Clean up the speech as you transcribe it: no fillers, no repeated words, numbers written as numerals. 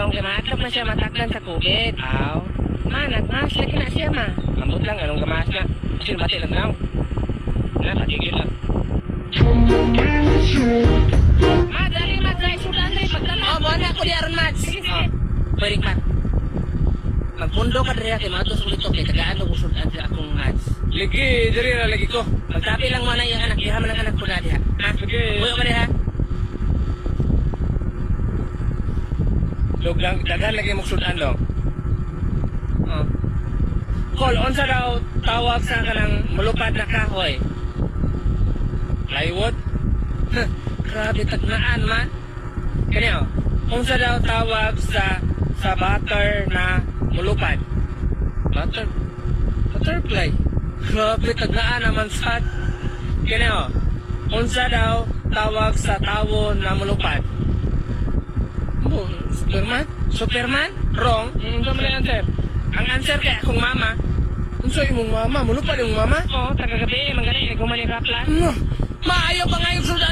dong, kay maatlog na siya matakdan sa COVID. Aw. Nagmas, lagi na siya ma. Ambot lang, anong gamas na. Kasi mati lang lang. Patigil lang. Dali sudan dali pagdala. Oh, mo na ako di aron match. Sige. Pwede pa. Magpundo ka diri kay matos ulit kay tagaan og sudan sa akong match. Lagi, diri na lagi ko. Magtabi lang mo na yung anak, diha man ang anak ko na diha. Ha? Sige. Uyo ka diha. Log lang, daghan lagi mo sudan dong. Oh. Kol, unsa daw tawag sa kanang mulupad na kahoy? Plywood? Grabe tagnaan man. Kanya, unsa daw tawag sa butter na mulupad? Butterfly. Grabe tagnaan naman sad. Kanya, unsa daw tawag sa tawo na mulupad? Oh, Superman? Superman? Wrong. Unsa man ang answer? Ang answer kay akong mama. Unsa imong mama? Mulupad imong mama? Oo, taga-gabi, manggaling, nagumani raplan. Maayo pa nga yung sudan